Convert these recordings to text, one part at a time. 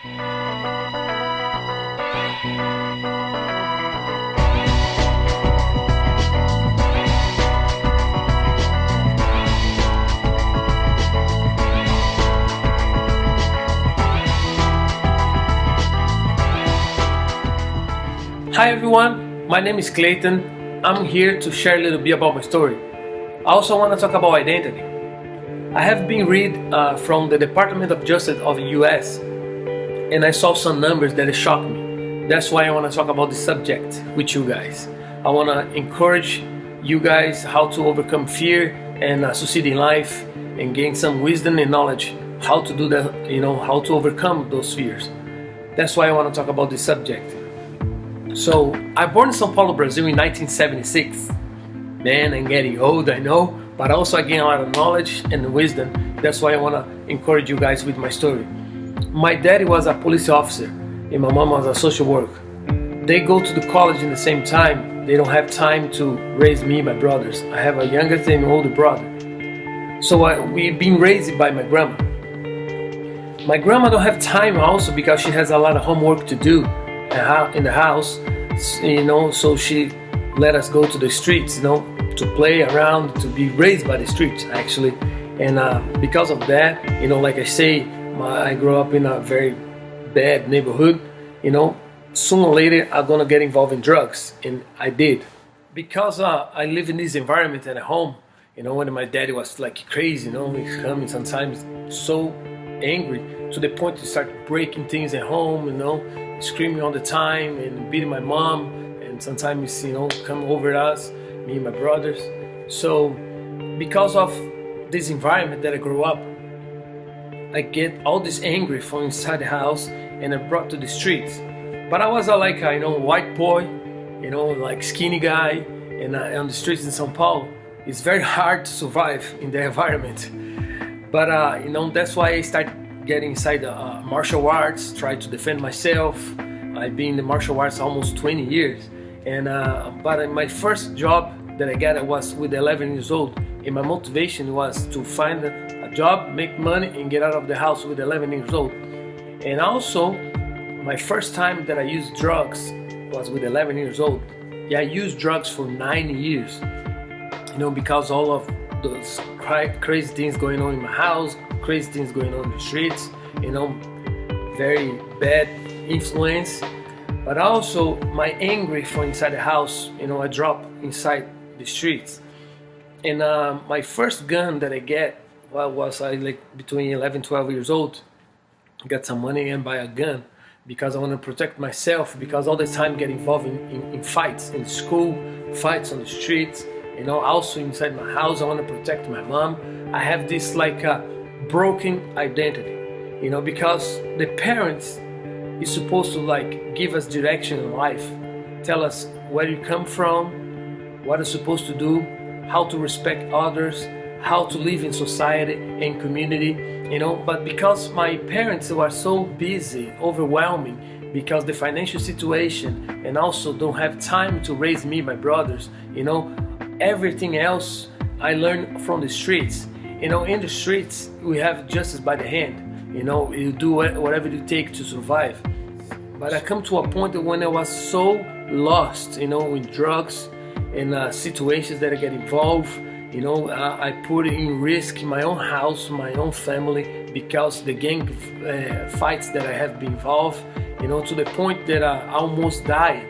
Hi everyone, my name is Clayton. I'm here to share a little bit about my story. I also want to talk about identity. I have been read from the Department of Justice of the US, and I saw some numbers that shocked me. That's why I want to talk about this subject with you guys. I want to encourage you guys how to overcome fear and succeed in life and gain some wisdom and knowledge how to do that, how to overcome those fears. That's why I want to talk about this subject. So, I born in São Paulo, Brazil in 1976. Man, I'm getting old, I know, but also I gain a lot of knowledge and wisdom. That's why I want to encourage you guys with my story. My daddy was a police officer and my mom was a social worker. They go to the college in the same time. They don't have time to raise me and my brothers. I have a younger and older brother. So we've been raised by my grandma. My grandma don't have time also because she has a lot of homework to do in the house, so she let us go to the streets, to play around, to be raised by the streets actually. And because of that, like I say, I grew up in a very bad neighborhood. Sooner or later I'm gonna get involved in drugs, and I did. Because I live in this environment at home, when my daddy was like crazy, he's coming sometimes so angry to the point to start breaking things at home, screaming all the time and beating my mom, and sometimes come over us, me and my brothers. So because of this environment that I grew up, I get all this anger from inside the house and I brought to the streets. But I was like white boy, like skinny guy, and on the streets in São Paulo it's very hard to survive in the environment. But that's why I started getting inside the martial arts, try to defend myself. I've been in the martial arts almost 20 years. And but my first job that I got was with 11 years old. And my motivation was to find a job, make money, and get out of the house with 11 years old. And also, my first time that I used drugs was with 11 years old. Yeah, I used drugs for 9 years. Because all of those crazy things going on in my house, crazy things going on in the streets, very bad influence. But also my anger from inside the house, I drop inside the streets. And my first gun that I get was between 11, 12 years old. I got some money and buy a gun because I want to protect myself, because all the time get involved in fights in school, fights on the streets, also inside my house. I want to protect my mom. I have this broken identity, because the parents is supposed to give us direction in life, tell us where you come from, what you're supposed to do, how to respect others, how to live in society and community, but because my parents were so busy, overwhelming, because the financial situation, and also don't have time to raise me, my brothers, everything else I learned from the streets. In the streets we have justice by the hand. You do whatever you take to survive. But I come to a point that when I was so lost, in drugs and situations that I get involved, I put in risk my own house, my own family, because the gang fights that I have been involved, to the point that I almost died,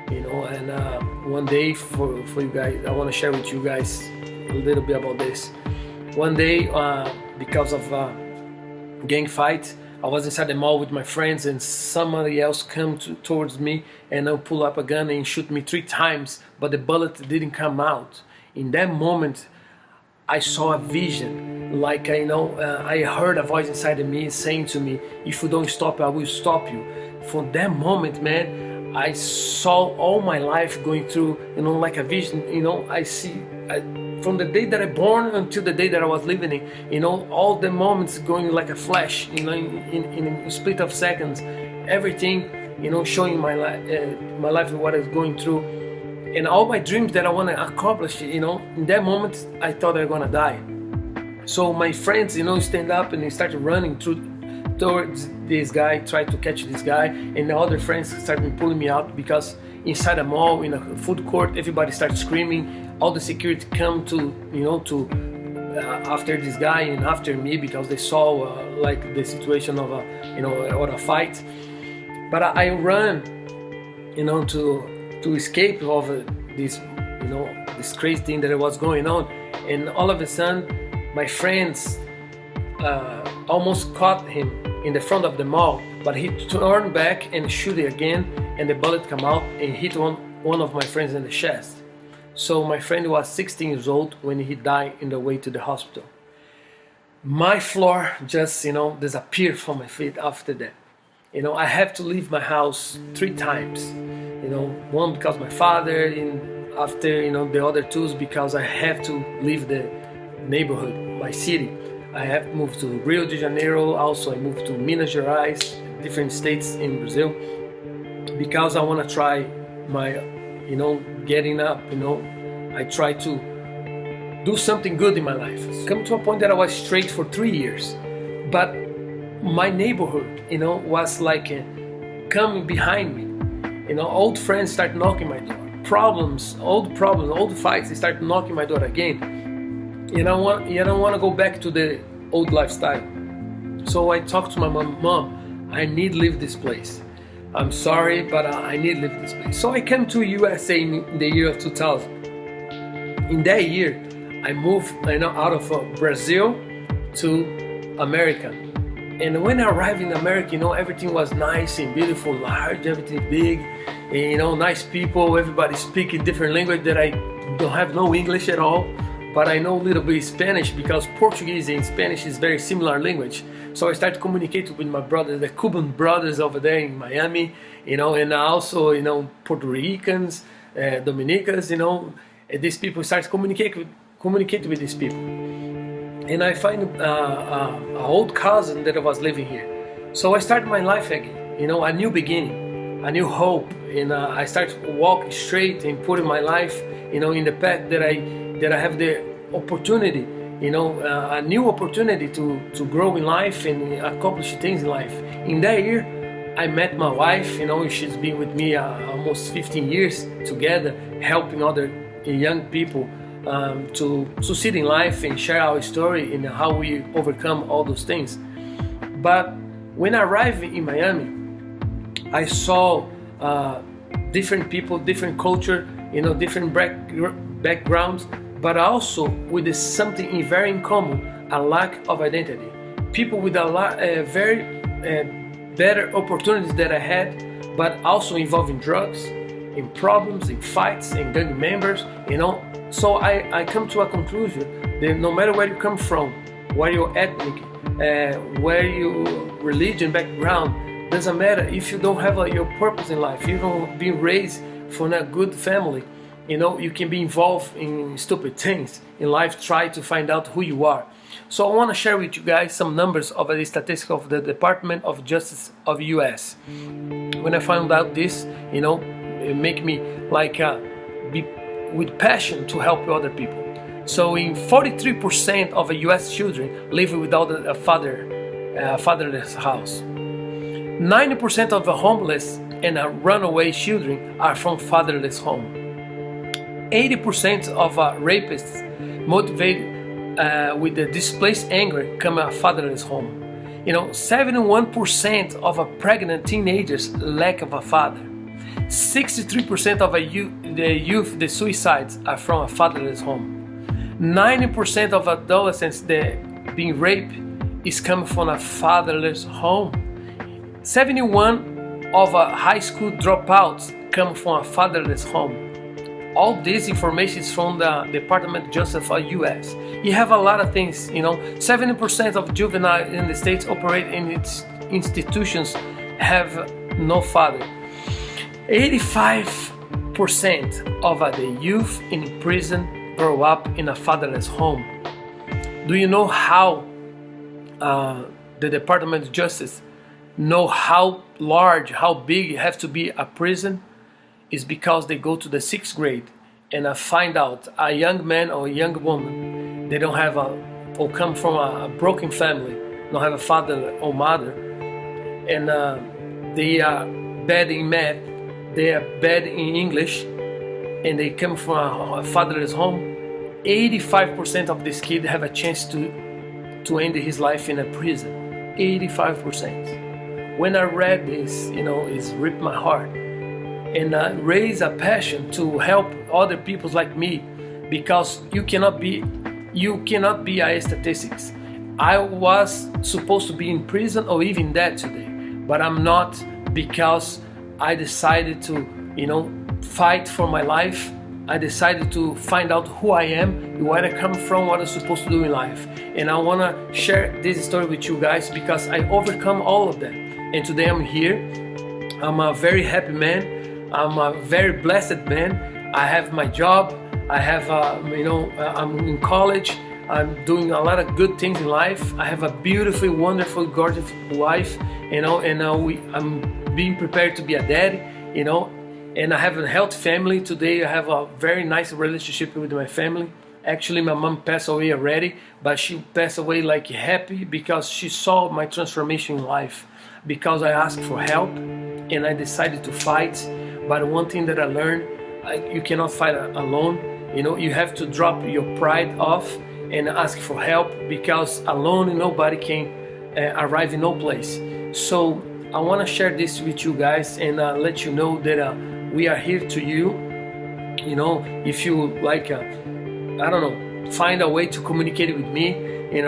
and one day for you guys, I want to share with you guys a little bit about this. One day, because of gang fight, I was inside the mall with my friends, and somebody else come towards me and pull up a gun and shoot me 3 times, but the bullet didn't come out. In that moment, I saw a vision, I heard a voice inside of me saying to me, if you don't stop, I will stop you. From that moment, man, I saw all my life going through, like a vision. I see, from the day that I born until the day that I was living in, all the moments going like a flash, in a split of seconds, everything, showing my life and what I was going through, and all my dreams that I want to accomplish. In that moment, I thought I was gonna die. So my friends, stand up and they started running towards this guy, tried to catch this guy, and the other friends started pulling me out because inside a mall, in a food court, everybody starts screaming. All the security come to, after this guy and after me because they saw like the situation of or a fight. But I run, to escape of this, this crazy thing that was going on, and all of a sudden, my friends almost caught him in the front of the mall, but he turned back and shoot it again, and the bullet come out and hit one of my friends in the chest. So my friend was 16 years old when he died in the way to the hospital. My floor just, disappeared from my feet after that. I have to leave my house 3 times. One because my father, and after, the other 2 because I have to leave the neighborhood, my city. I have moved to Rio de Janeiro, also I moved to Minas Gerais, different states in Brazil, because I want to try my, getting up, I try to do something good in my life. Come to a point that I was straight for 3 years, but my neighborhood, was like coming behind me. Old friends start knocking my door. Old fights, they start knocking my door again. You don't want to go back to the old lifestyle. So I talked to my mom, I need to leave this place. I'm sorry, but I need to leave this place. So I came to USA in the year of 2000. In that year, I moved out of Brazil to America. And when I arrived in America, everything was nice and beautiful, large, everything big, and, nice people, everybody speaking different language that I don't have no English at all. But I know a little bit Spanish because Portuguese and Spanish is very similar language. So I started communicating with my brothers, the Cuban brothers over there in Miami, and also, Puerto Ricans, Dominicans, and these people start communicate with these people. And I find an old cousin that was living here. So I started my life again, a new beginning, a new hope, and I started walking straight and putting my life, in the path that I have the opportunity, a new opportunity to grow in life and accomplish things in life. In that year, I met my wife, she's been with me almost 15 years together, helping other young people to succeed in life and share our story and how we overcome all those things. But when I arrived in Miami, I saw different people, different culture, different backgrounds, but also with something very in common, a lack of identity. People with a lot, very better opportunities that I had, but also involving drugs, in problems, in fights, in gang members, So I come to a conclusion that no matter where you come from, where your ethnic, where your religion background, doesn't matter. If you don't have your purpose in life, you don't be raised from a good family, you can be involved in stupid things in life, try to find out who you are. So I want to share with you guys some numbers of the statistics of the Department of Justice of US. When I found out this, it make me be with passion to help other people. So in 43% of US children live without a fatherless house. 90% of the homeless and runaway children are from fatherless home. 80% of rapists motivated with the displaced anger come a fatherless home. 71% of pregnant teenagers lack of a father. 63% of the suicides are from a fatherless home. 90% of adolescents that being raped is coming from a fatherless home. 71% of high school dropouts come from a fatherless home. All this information is from the Department of Justice of US. You have a lot of things, 70% of juveniles in the States operate in its institutions have no father. 85% of the youth in prison grow up in a fatherless home. Do you know how the Department of Justice know how large, how big it has to be a prison? Is because they go to the 6th grade and find out a young man or a young woman, they don't have or come from a broken family, don't have a father or mother, and they are bad in math, they are bad in English, and they come from a fatherless home, 85% of these kids have a chance to end his life in a prison. 85%. When I read this, it's ripped my heart, and raised a passion to help other people like me, because you cannot be a statistics. I was supposed to be in prison or even dead today, but I'm not, because I decided to fight for my life. I decided to find out who I am, where I come from, what I'm supposed to do in life. And I want to share this story with you guys, because I overcome all of that. And today I'm here. I'm a very happy man. I'm a very blessed man. I have my job. I have, I'm in college. I'm doing a lot of good things in life. I have a beautiful, wonderful, gorgeous wife, and I'm being prepared to be a dad, and I have a healthy family. Today I have a very nice relationship with my family. Actually, my mom passed away already, but she passed away like happy, because she saw my transformation in life, because I asked for help and I decided to fight. But one thing that I learned, you cannot fight alone. You have to drop your pride off and ask for help, because alone nobody can arrive in no place. So I want to share this with you guys, and let you know that we are here to you. If you like, I don't know, find a way to communicate with me, and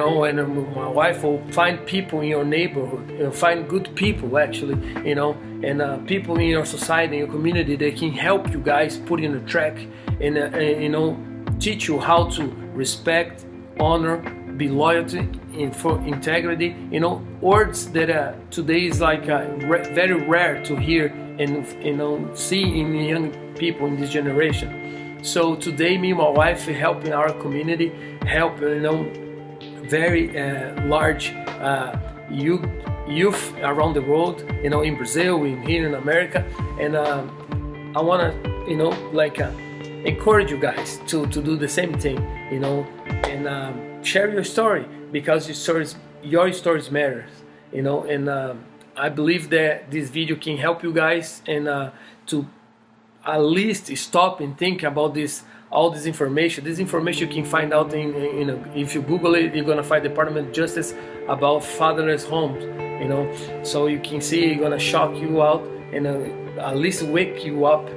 my wife will find people in your neighborhood, find good people actually, and people in your society, in your community, that can help you guys put in a track, and teach you how to respect, honor, be loyalty, and for integrity. Words that today is like very rare to hear and see in young people in this generation. So today, me and my wife are helping our community, help very large youth around the world, in Brazil, here in America, and I want to encourage you guys to do the same thing, and share your story, because your stories matters, and I believe that this video can help you guys, and to at least stop and think about all this information. This information you can find out if you Google it, you're gonna find Department of Justice about fatherless homes, so you can see it's gonna shock you out, and at least wake you up,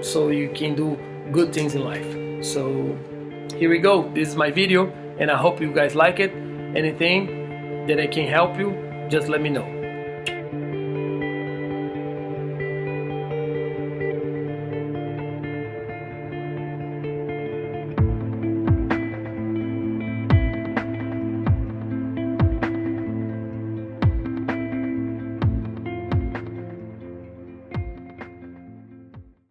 so you can do good things in life. So here we go. This is my video, and I hope you guys like it. Anything that I can help you, just let me know.